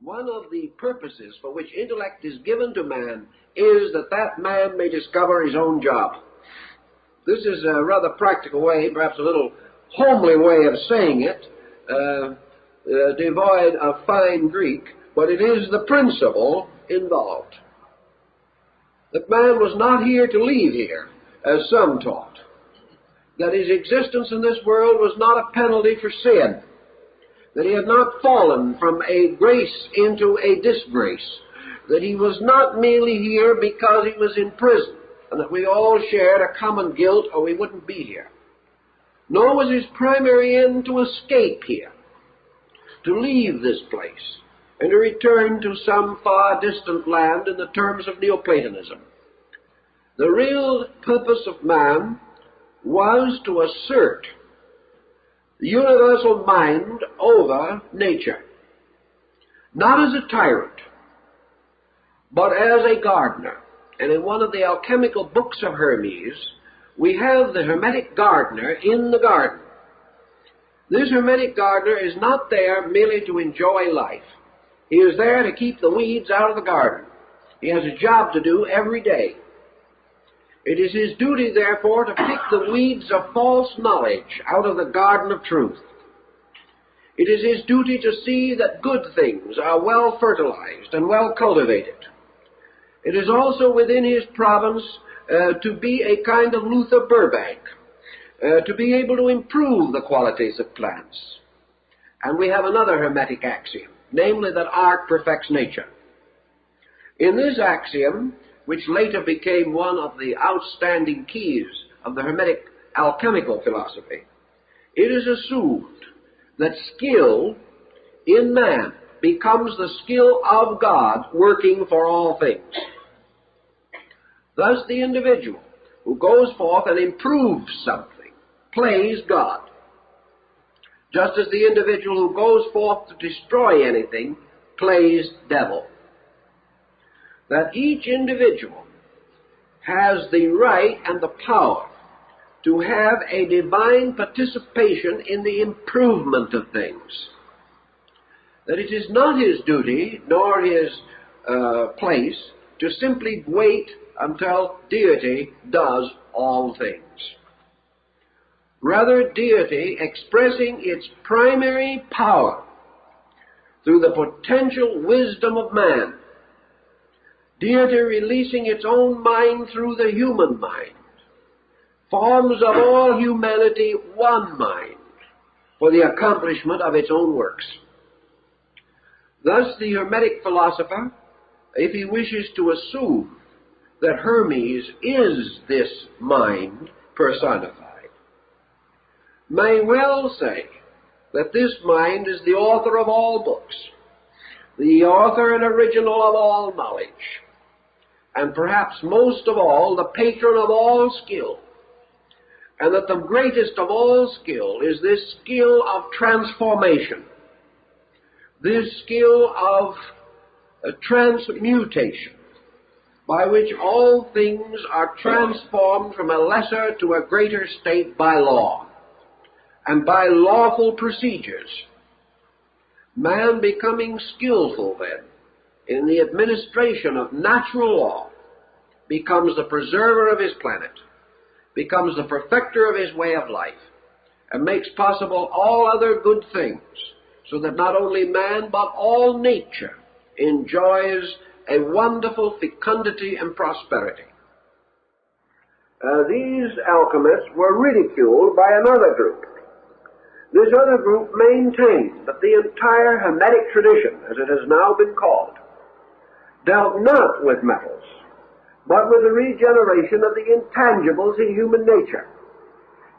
One of the purposes for which intellect is given to man is that that man may discover his own job. This is a rather practical way, perhaps a little homely way of saying it, devoid of fine Greek, but it is the principle involved. That man was not here to leave here, as some taught. That his existence in this world was not a penalty for sin. That he had not fallen from a grace into a disgrace. That he was not merely here because he was in prison, and that we all shared a common guilt or we wouldn't be here. Nor was his primary end to escape here, to leave this place, and to return to some far distant land in the terms of Neoplatonism. The real purpose of man was to assert the universal mind over nature, not as a tyrant, but as a gardener. And in one of the alchemical books of Hermes, we have the hermetic gardener in the garden. This hermetic gardener is not there merely to enjoy life. He is there to keep the weeds out of the garden. He has a job to do every day. It is his duty, therefore, to pick the weeds of false knowledge out of the garden of truth. It is his duty to see that good things are well fertilized and well cultivated. It is also within his province to be a kind of Luther Burbank, to be able to improve the qualities of plants. And we have another hermetic axiom, namely that art perfects nature. In this axiom, which later became one of the outstanding keys of the hermetic alchemical philosophy, it is assumed that skill in man becomes the skill of God working for all things. Thus the individual who goes forth and improves something plays God, just as the individual who goes forth to destroy anything plays devil. That each individual has the right and the power to have a divine participation in the improvement of things. That it is not his duty nor his place to simply wait until deity does all things. Rather, deity expressing its primary power through the potential wisdom of man, deity releasing its own mind through the human mind, forms of all humanity one mind for the accomplishment of its own works. Thus the Hermetic philosopher, if he wishes to assume that Hermes is this mind personified, may well say that this mind is the author of all books, the author and original of all knowledge, and perhaps most of all, the patron of all skill, and that the greatest of all skill is this skill of transformation, this skill of transmutation, by which all things are transformed from a lesser to a greater state by law, and by lawful procedures. Man becoming skillful then in the administration of natural law becomes the preserver of his planet, becomes the perfecter of his way of life, and makes possible all other good things, so that not only man but all nature enjoys a wonderful fecundity and prosperity. These alchemists were ridiculed by another group. This other group maintained that the entire Hermetic tradition, as it has now been called, dealt not with metals, but with the regeneration of the intangibles in human nature.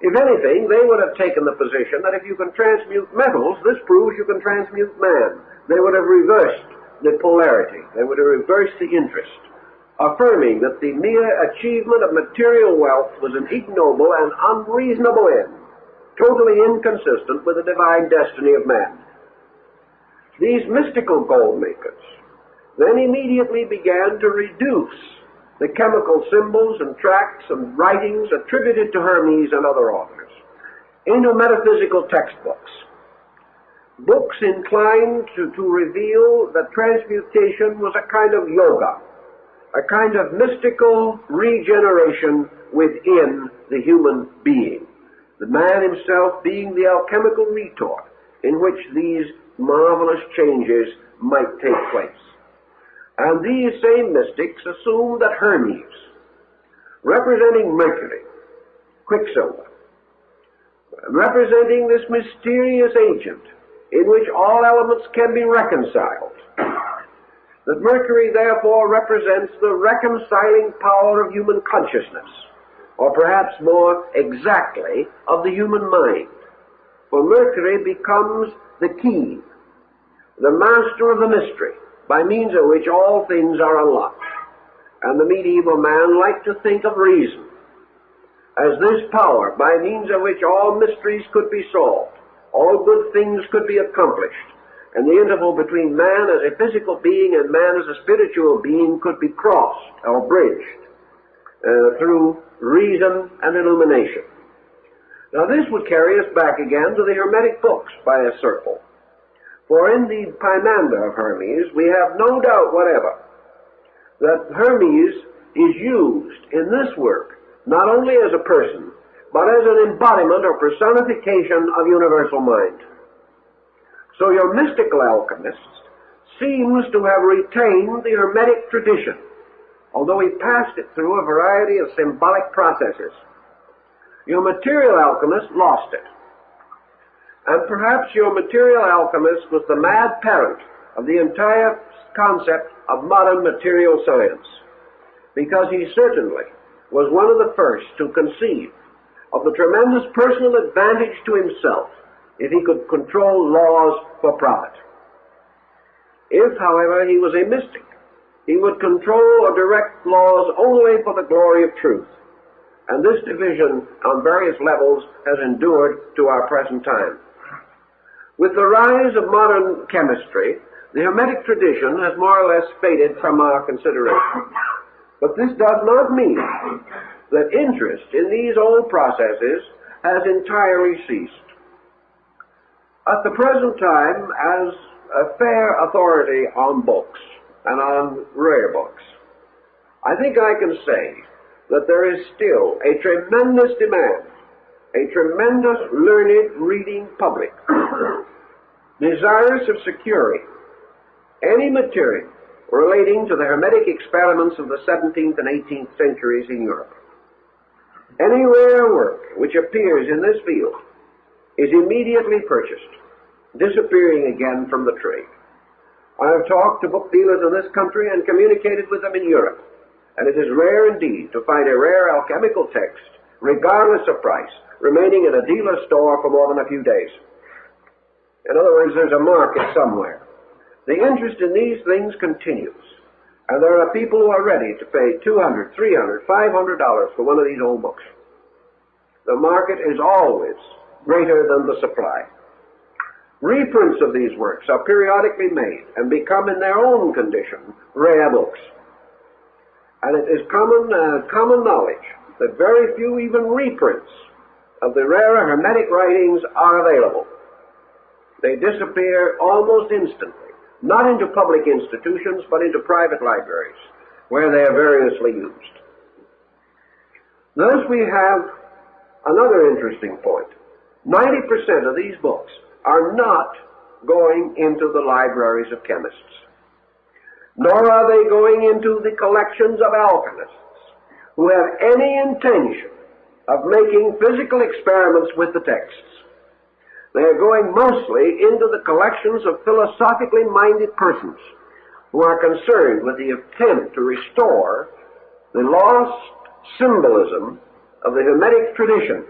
If anything, they would have taken the position that if you can transmute metals, this proves you can transmute man. They would have reversed the polarity. They would have reversed the interest, affirming that the mere achievement of material wealth was an ignoble and unreasonable end, totally inconsistent with the divine destiny of man. These mystical gold makers then immediately began to reduce the chemical symbols and tracts and writings attributed to Hermes and other authors into metaphysical textbooks. books inclined to reveal that transmutation was a kind of yoga, a kind of mystical regeneration within the human being, the man himself being the alchemical retort in which these marvelous changes might take place. And these same mystics assumed that Hermes, representing Mercury, Quicksilver, representing this mysterious agent in which all elements can be reconciled, that Mercury therefore represents the reconciling power of human consciousness, or perhaps more exactly, of the human mind. For Mercury becomes the key, the master of the mystery, by means of which all things are unlocked. And the medieval man liked to think of reason as this power by means of which all mysteries could be solved, all good things could be accomplished, and the interval between man as a physical being and man as a spiritual being could be crossed or bridged through reason and illumination. Now this would carry us back again to the Hermetic books by a circle. For in the Pymander of Hermes, we have no doubt whatever that Hermes is used in this work not only as a person, but as an embodiment or personification of universal mind. So your mystical alchemist seems to have retained the Hermetic tradition, although he passed it through a variety of symbolic processes. Your material alchemist lost it. And perhaps your material alchemist was the mad parent of the entire concept of modern material science, because he certainly was one of the first to conceive of the tremendous personal advantage to himself if he could control laws for profit. If, however, he was a mystic, he would control or direct laws only for the glory of truth. And this division on various levels has endured to our present time. With the rise of modern chemistry, the Hermetic tradition has more or less faded from our consideration. But this does not mean that interest in these old processes has entirely ceased. At the present time, as a fair authority on books and on rare books, I think I can say that there is still a tremendous demand, a tremendous learned reading public, desirous of securing any material relating to the Hermetic experiments of the 17th and 18th centuries in Europe. Any rare work which appears in this field is immediately purchased, disappearing again from the trade. I have talked to book dealers in this country and communicated with them in Europe, and it is rare indeed to find a rare alchemical text, regardless of price, remaining in a dealer's store for more than a few days. In other words, there's a market somewhere. The interest in these things continues, and there are people who are ready to pay $200, $300, $500 for one of these old books. The market is always greater than the supply. Reprints of these works are periodically made and become in their own condition rare books. And it is common knowledge that very few even reprints of the rarer Hermetic writings are available. They disappear almost instantly, not into public institutions, but into private libraries, where they are variously used. Thus we have another interesting point. 90% of these books are not going into the libraries of chemists, nor are they going into the collections of alchemists who have any intention of making physical experiments with the texts. They are going mostly into the collections of philosophically minded persons who are concerned with the attempt to restore the lost symbolism of the Hermetic tradition